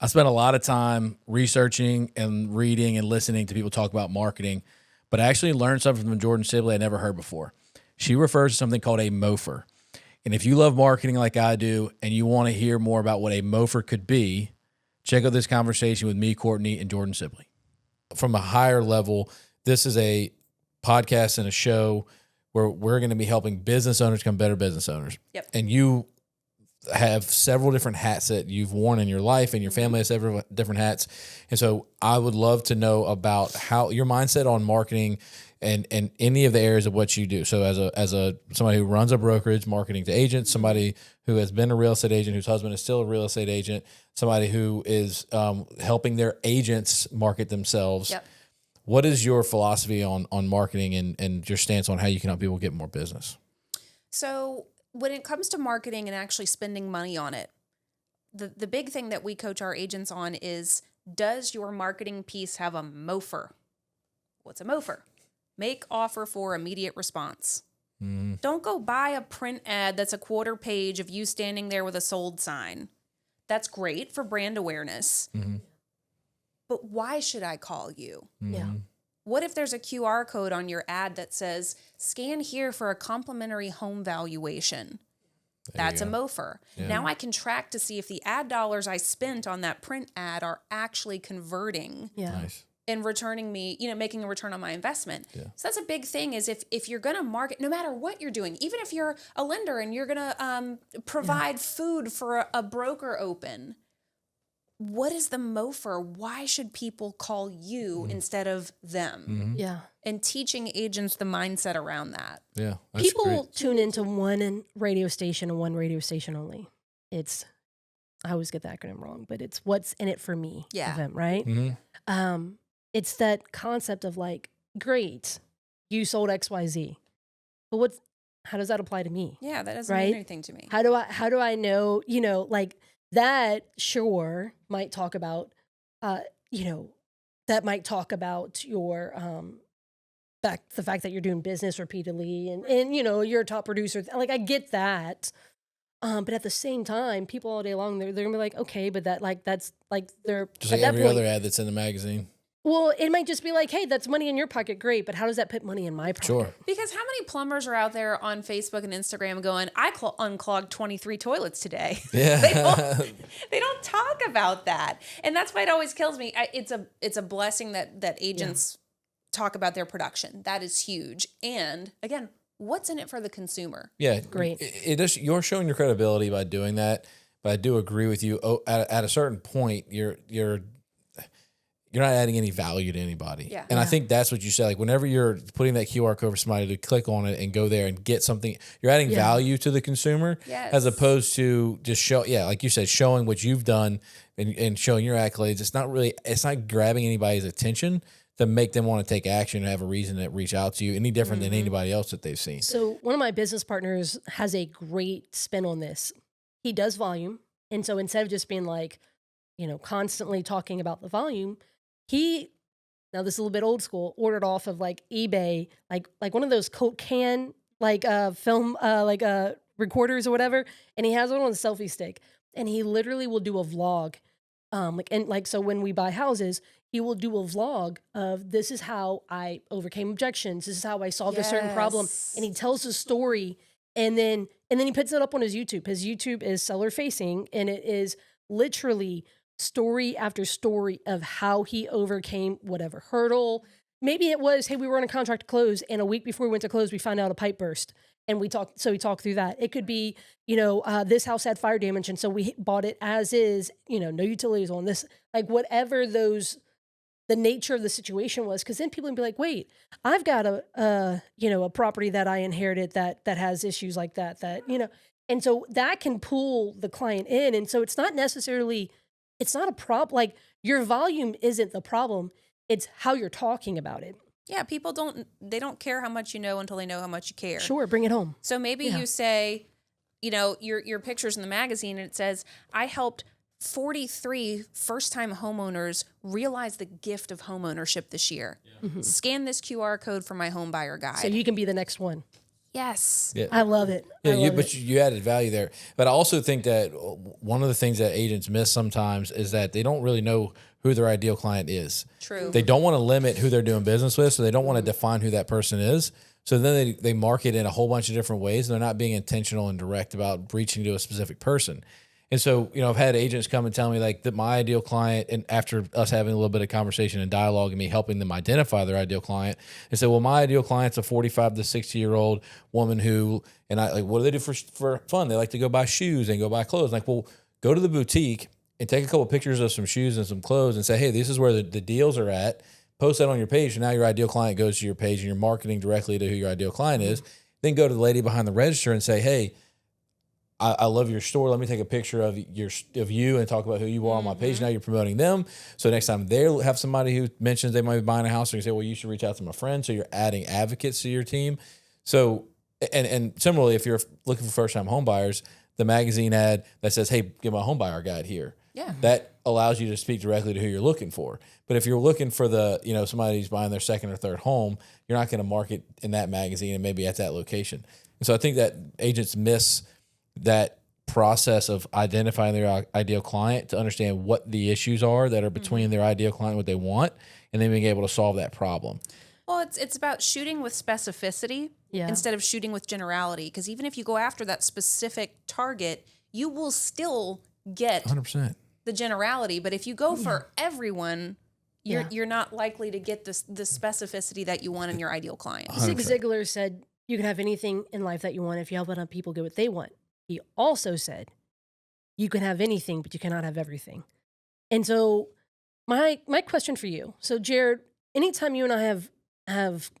I spent a lot of time researching and reading and listening to people talk about marketing, but I actually learned something from Jordan Sibley I never heard before. She refers to something called a MOFER. And if you love marketing like I do and you want to hear more about what a MOFER could be, check out this conversation with me, Courtney, and Jordan Sibley. From a higher level, this is a podcast and a show where we're going to be helping business owners become better business owners. Yep. And you have several different hats that you've worn in your life, and your family has several different hats. And so I would love to know about how your mindset on marketing and any of the areas of what you do. So as a somebody who runs a brokerage, marketing to agents, somebody who has been a real estate agent, whose husband is still a real estate agent, somebody who is helping their agents market themselves. Yep. What is your philosophy on marketing and your stance on how you can help people get more business? So when it comes to marketing and actually spending money on it, the big thing that we coach our agents on is, does your marketing piece have a MOFER? What's a MOFER? Make offer for immediate response. Don't go buy a print ad that's a quarter page of you standing there with a sold sign. That's great for brand awareness. But why should I call you? Yeah. What if there's a QR code on your ad that says, scan here for a complimentary home valuation? That's a MOFER. Yeah. Now I can track to see if the ad dollars I spent on that print ad are actually converting Nice. and returning me, making a return on my investment. Yeah. So that's a big thing, is if you're going to market, no matter what you're doing, even if you're a lender and you're going to provide food for a broker open, what is the MOFER? Why should people call you instead of them? Yeah. And teaching agents the mindset around that. Yeah. That's People great. tune into one radio station and one radio station only. I always get the acronym wrong, but it's what's in it for me Yeah. event, right? It's that concept of like, great, you sold XYZ, but how does that apply to me? Yeah, that doesn't Right? mean anything to me. How do I know, like that sure might talk about, that might talk about your, the fact that you're doing business repeatedly and you're a top producer. Like I get that. But at the same time, people all day long, they're gonna be like, okay, but that's like they're Just at like that every point, other ad that's in the magazine. well, it might just be like, hey, that's money in your pocket, great, but how does that put money in my pocket? Sure. Because how many plumbers are out there on Facebook and Instagram going, I unclogged 23 toilets today? Yeah. They don't talk about that. And that's why it always kills me. It's a blessing that agents talk about their production. That is huge. And again, what's in it for the consumer? Yeah. Great. It is, you're showing your credibility by doing that. But I do agree with you. At a certain point, you're not adding any value to anybody. Yeah. And I think that's what you said. Like whenever you're putting that QR code for somebody to click on it and go there and get something, you're adding value to the consumer Yes. as opposed to just like you said, showing what you've done and showing your accolades. It's not grabbing anybody's attention to make them want to take action and have a reason to reach out to you any different than anybody else that they've seen. So one of my business partners has a great spin on this. He does volume. And so instead of just being like, constantly talking about the volume, now this is a little bit old school, ordered off of like eBay, like one of those Coke can, film, recorders or whatever. And he has one on a selfie stick and he literally will do a vlog. So when we buy houses, he will do a vlog of this is how I overcame objections. This is how I solved a certain problem. And he tells the story and then he puts it up on his YouTube. His YouTube is seller facing and it is literally story after story of how he overcame whatever hurdle. Maybe it was, hey, we were on a contract to close and a week before we went to close, we found out a pipe burst. And we talked through that. It could be, this house had fire damage. And so we bought it as is, no utilities on this, like whatever the nature of the situation was. Cause then people would be like, wait, I've got a property that I inherited that has issues like that, and so that can pull the client in. And so it's not a problem. Like your volume isn't the problem. It's how you're talking about it. Yeah, people don't care how much you know until they know how much you care. Sure, bring it home. So maybe you say, your picture's in the magazine and it says, I helped 43 first-time homeowners realize the gift of homeownership this year. Scan this QR code for my home buyer guide. So you can be the next one. Yes. Yeah. I love it. Yeah, I love but it. you added value there. But I also think that one of the things that agents miss sometimes is that they don't really know who their ideal client is. True. They don't want to limit who they're doing business with, so they don't want to define who that person is. So then they market in a whole bunch of different ways, and they're not being intentional and direct about reaching to a specific person. And so, I've had agents come and tell me like that my ideal client, and after us having a little bit of conversation and dialogue and me helping them identify their ideal client, they said, well, my ideal client's a 45 to 60-year-old woman who, and I like, what do they do for fun? They like to go buy shoes and go buy clothes. Like, well, go to the boutique and take a couple of pictures of some shoes and some clothes and say, hey, this is where the deals are at. Post that on your page. And now your ideal client goes to your page and you're marketing directly to who your ideal client is. Then go to the lady behind the register and say, hey, I love your store. Let me take a picture of you and talk about who you are on my page. Now you're promoting them. So next time they'll have somebody who mentions they might be buying a house, or you say, well, you should reach out to my friend. So you're adding advocates to your team. So, and similarly, if you're looking for first time home buyers, the magazine ad that says, hey, get my home buyer guide here. Yeah. That allows you to speak directly to who you're looking for. But if you're looking for somebody who's buying their second or third home, you're not going to market in that magazine and maybe at that location. And so I think that agents miss that process of identifying their ideal client to understand what the issues are that are between their ideal client and what they want, and then being able to solve that problem. Well, it's about shooting with specificity instead of shooting with generality. Because even if you go after that specific target, you will still get 100%. the generality. But if you go for everyone, you're not likely to get the specificity that you want in your ideal client. Zig Ziglar said you can have anything in life that you want if you help enough people get what they want. He also said you can have anything, but you cannot have everything. And so my question for you, so Jared, anytime you and I have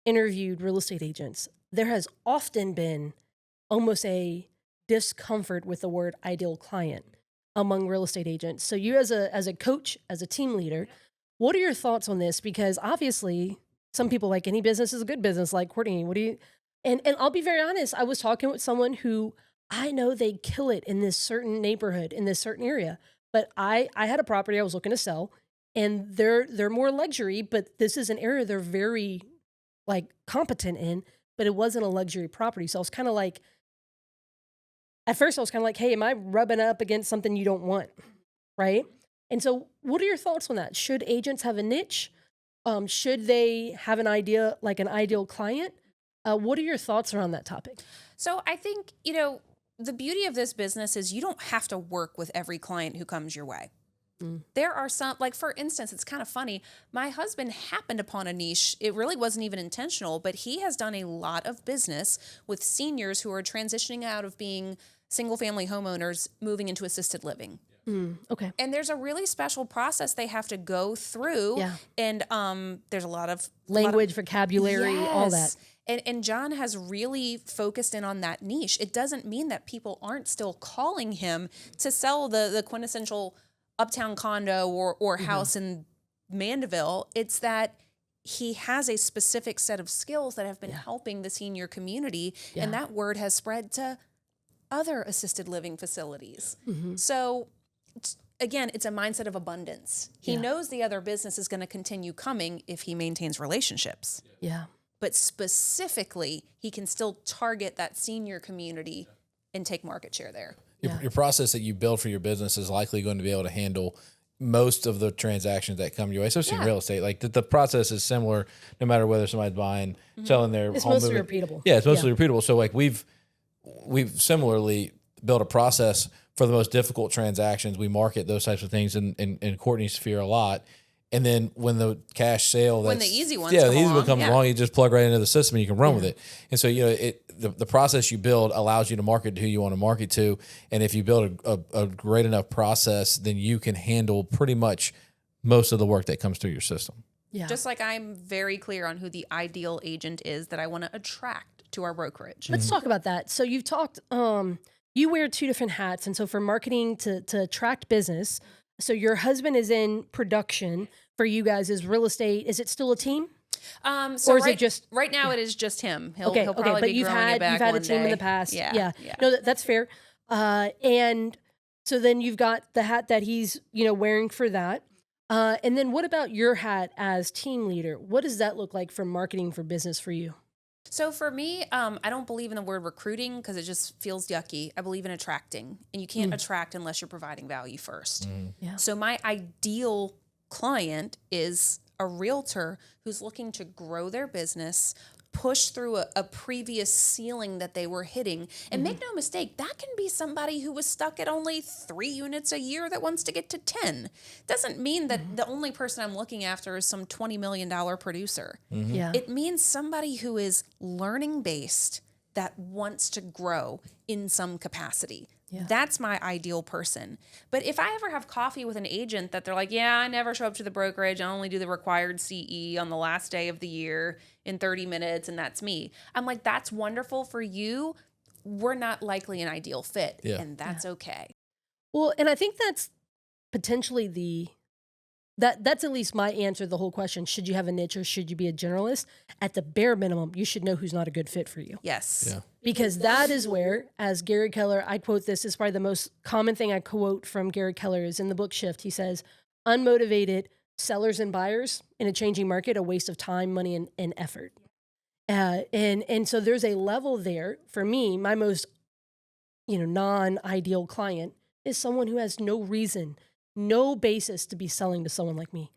interviewed real estate agents, there has often been almost a discomfort with the word ideal client among real estate agents. So you as a coach, as a team leader, what are your thoughts on this? Because obviously some people, like any business is a good business, like Courtney. What do you, and I'll be very honest, I was talking with someone who I know they kill it in this certain neighborhood, in this certain area, but I had a property I was looking to sell, and they're more luxury, but this is an area they're very like competent in, but it wasn't a luxury property. So I was kind of like, at first I was kind of like, hey, am I rubbing up against something you don't want? Right. And so what are your thoughts on that? Should agents have a niche? Should they have an idea, like an ideal client? What are your thoughts around that topic? So I think, the beauty of this business is you don't have to work with every client who comes your way. There are some, like for instance, it's kind of funny. My husband happened upon a niche. It really wasn't even intentional, but he has done a lot of business with seniors who are transitioning out of being single family homeowners, moving into assisted living. Okay. And there's a really special process they have to go through. Yeah. And there's a lot of Language, vocabulary, all that. And John has really focused in on that niche. It doesn't mean that people aren't still calling him to sell the quintessential uptown condo or house in Mandeville. It's that he has a specific set of skills that have been helping the senior community, and that word has spread to other assisted living facilities. So again, it's a mindset of abundance. He knows the other business is going to continue coming if he maintains relationships. Yeah. But specifically, he can still target that senior community and take market share there. Your process that you build for your business is likely going to be able to handle most of the transactions that come your way, especially in real estate. Like the process is similar no matter whether somebody's buying, selling their It's home. mostly moving. repeatable. Yeah, it's mostly repeatable. So like we've similarly built a process for the most difficult transactions. We market those types of things in Courtney's sphere a lot. And then when the cash sale, When the easy ones the come easy one along, comes along, you just plug right into the system and you can run with it. And so, the process you build allows you to market to who you want to market to. And if you build a great enough process, then you can handle pretty much most of the work that comes through your system. Yeah. Just like I'm very clear on who the ideal agent is that I want to attract to our brokerage. Let's talk about that. So you've talked, you wear two different hats. And so for marketing to attract business, so your husband is in production. For you guys is real estate. Is it still a team? So Or is it just right now? It is just him. He'll okay? probably But be you've growing had it back a one team in day. the past. Yeah. No, that's fair. And so then you've got the hat that he's wearing for that. And then what about your hat as team leader? What does that look like for marketing for business for you? So for me, I don't believe in the word recruiting because it just feels yucky. I believe in attracting, and you can't attract unless you're providing value first. Yeah. So my ideal client is a realtor who's looking to grow their business, push through a previous ceiling that they were hitting. And make no mistake, that can be somebody who was stuck at only 3 units a year that wants to get to 10. Doesn't mean that the only person I'm looking after is some $20 million producer. Yeah. It means somebody who is learning based that wants to grow in some capacity. Yeah. That's my ideal person. But if I ever have coffee with an agent that they're like, yeah, I never show up to the brokerage. I only do the required CE on the last day of the year in 30 minutes, and that's me. I'm like, that's wonderful for you. We're not likely an ideal fit, and that's okay. Well, and I think that's potentially that's at least my answer to the whole question. Should you have a niche or should you be a generalist? At the bare minimum, you should know who's not a good fit for you. Yes. Yeah. Because that is where, as Gary Keller, I quote this, is probably the most common thing I quote from Gary Keller is in the book Shift. He says, unmotivated sellers and buyers in a changing market, a waste of time, money, and effort. And so there's a level there for me, my most, non-ideal client is someone who has no reason, no basis to be selling to someone like me.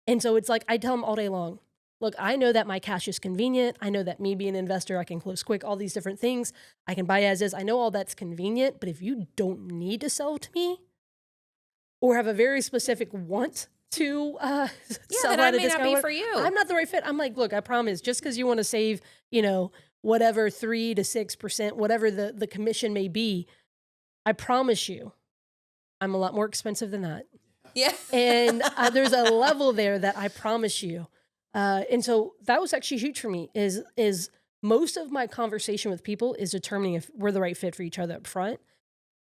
And so it's like, I tell them all day long, look, I know that my cash is convenient. I know that me being an investor, I can close quick, all these different things. I can buy as is. I know all that's convenient, but if you don't need to sell to me or have a very specific want to sell then at I a may not discount, be for you. I'm not the right fit. I'm like, look, I promise, just because you want to save, whatever 3 to 6%, whatever the commission may be, I promise you, I'm a lot more expensive than that. Yeah. And there's a level there that I promise you. And so that was actually huge for me is most of my conversation with people is determining if we're the right fit for each other up front.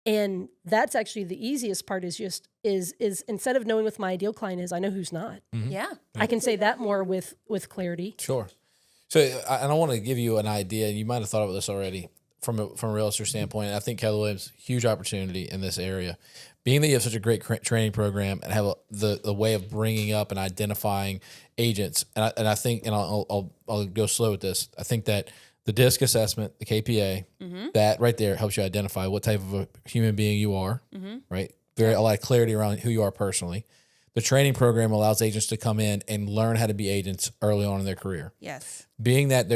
And that's actually the easiest part is instead of knowing what my ideal client is, I know who's not. Yeah. I can say that more with clarity. Sure. So, and I want to give you an idea. You might have thought about this already from a realtor standpoint. I think Keller Williams, huge opportunity in this area. Being that you have such a great training program and have the way of bringing up and identifying agents, and I think, and I'll go slow with this. I think that the DISC assessment, the KPA, that right there helps you identify what type of a human being you are, right? A lot of clarity around who you are personally. The training program allows agents to come in and learn how to be agents early on in their career. Yes. Being that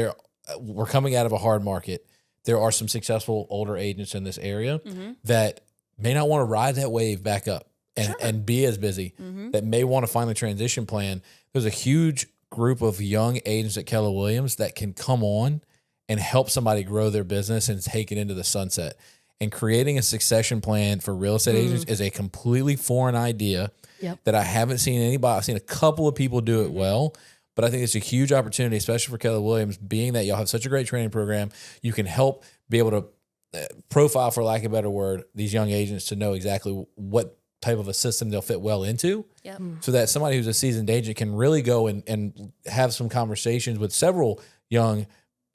we're coming out of a hard market, there are some successful older agents in this area that may not want to ride that wave back up and be as busy, that may want to finally transition plan. There's a huge group of young agents at Keller Williams that can come on and help somebody grow their business and take it into the sunset. And creating a succession plan for real estate agents is a completely foreign idea that I haven't seen anybody. I've seen a couple of people do it well, but I think it's a huge opportunity, especially for Keller Williams, being that y'all have such a great training program. You can help be able to profile, for lack of a better word, these young agents to know exactly what type of a system they'll fit well into, so that somebody who's a seasoned agent can really go and have some conversations with several young,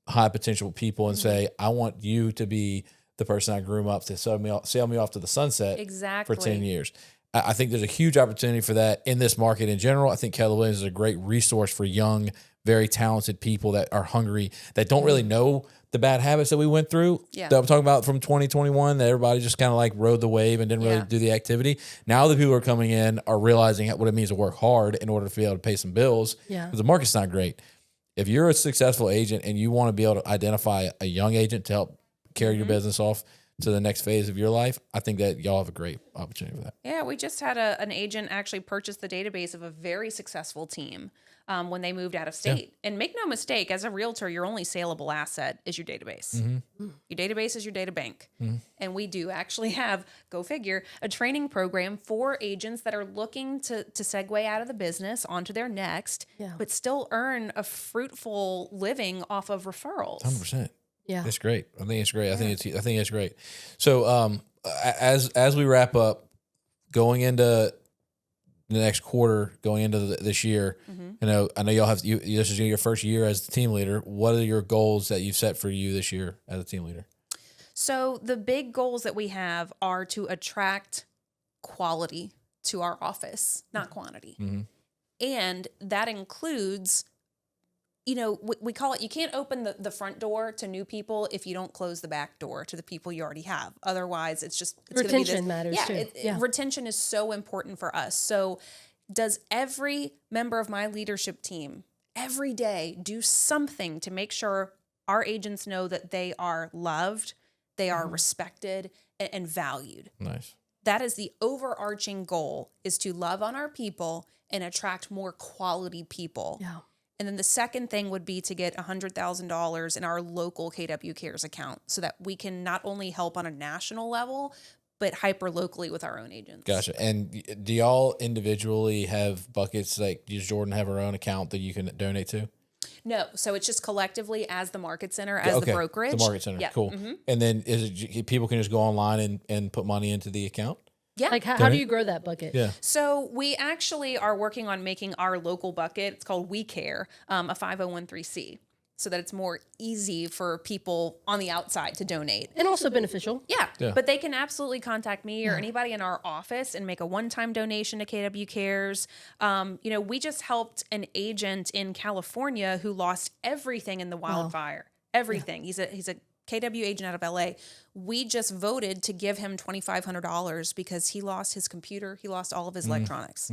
high potential people and say, I want you to be the person I groom up to sail me off to the sunset for 10 years. I think there's a huge opportunity for that in this market in general. I think Keller Williams is a great resource for young, very talented people that are hungry, that don't really know the bad habits that we went through. Yeah. That I'm talking about from 2021, that everybody just kind of like rode the wave and didn't really do the activity. Now the people who are coming in are realizing what it means to work hard in order to be able to pay some bills. Because the market's not great. If you're a successful agent and you want to be able to identify a young agent to help carry your business off to the next phase of your life, I think that y'all have a great opportunity for that. Yeah, we just had an agent actually purchase the database of a very successful team when they moved out of state. And make no mistake, as a realtor, your only saleable asset is your database. Your database is your data bank. And we do actually have, go figure, a training program for agents that are looking to segue out of the business onto their next, but still earn a fruitful living off of referrals. 100%. Yeah. It's great. I think it's great. I think it's great. So as we wrap up, going into the next quarter, going into this year, I know y'all have this is your first year as the team leader. What are your goals that you've set for you this year as a team leader? So the big goals that we have are to attract quality to our office, not quantity. And that includes we call it, you can't open the front door to new people if you don't close the back door to the people you already have. Otherwise, it's retention matters too. Retention is so important for us. So does every member of my leadership team every day do something to make sure our agents know that they are loved, they are respected, and valued? Nice. That is the overarching goal, is to love on our people and attract more quality people. Yeah. And then the second thing would be to get $100,000 in our local KW Cares account so that we can not only help on a national level, but hyper locally with our own agents. Gotcha. And do y'all individually have buckets? Like, does Jordan have her own account that you can donate to? No. So it's just collectively as the Market Center, as the brokerage. The Market Center. Yeah. Cool. And then people can just go online and put money into the account? Yeah. Like, how do you grow that bucket? Yeah. So we actually are working on making our local bucket, it's called We Care, a 5013C, so that it's more easy for people on the outside to donate. And also beneficial. Yeah. Yeah. But they can absolutely contact me or anybody in our office and make a one-time donation to KW Cares. We just helped an agent in California who lost everything in the wildfire. Everything. He's a KW agent out of LA. We just voted to give him $2,500 because he lost his computer. He lost all of his electronics.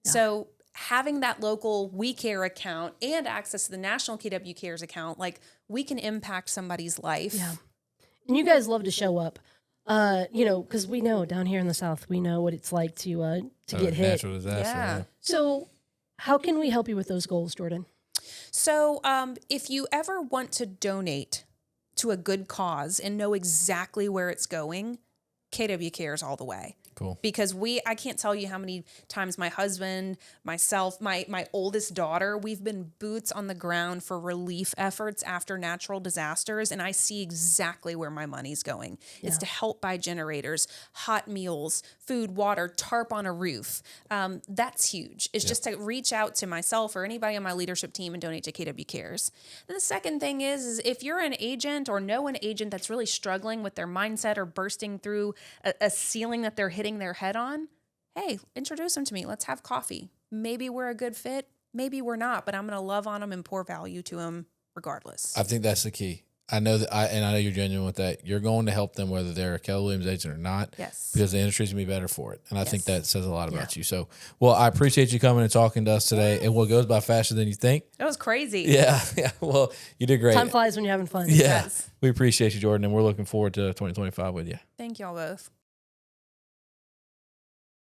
So having that local We Care account and access to the national KW Cares account, like, we can impact somebody's life. Yeah. And you guys love to show up, because we know down here in the South, we know what it's like to get hit. Natural disaster. Yeah. So how can we help you with those goals, Jordan? So if you ever want to donate to a good cause and know exactly where it's going, KW Cares all the way. Cool. Because I can't tell you how many times my husband, myself, my oldest daughter, we've been boots on the ground for relief efforts after natural disasters. And I see exactly where my money's going. It's to help buy generators, hot meals, food, water, tarp on a roof. That's huge. It's just to reach out to myself or anybody on my leadership team and donate to KW Cares. Then the second thing is if you're an agent or know an agent that's really struggling with their mindset or bursting through a ceiling that they're hitting their head on, hey, introduce them to me. Let's have coffee. Maybe we're a good fit. Maybe we're not, but I'm going to love on them and pour value to them regardless. I think that's the key. I know that I know you're genuine with that. You're going to help them whether they're a Keller Williams agent or not. Yes. Because the industry's going to be better for it. And I think that says a lot about you. So, well, I appreciate you coming and talking to us today. And what goes by faster than you think. That was crazy. Yeah. Well, you did great. Time flies when you're having fun. Yeah. We appreciate you, Jordan, and we're looking forward to 2025 with you. Thank y'all both.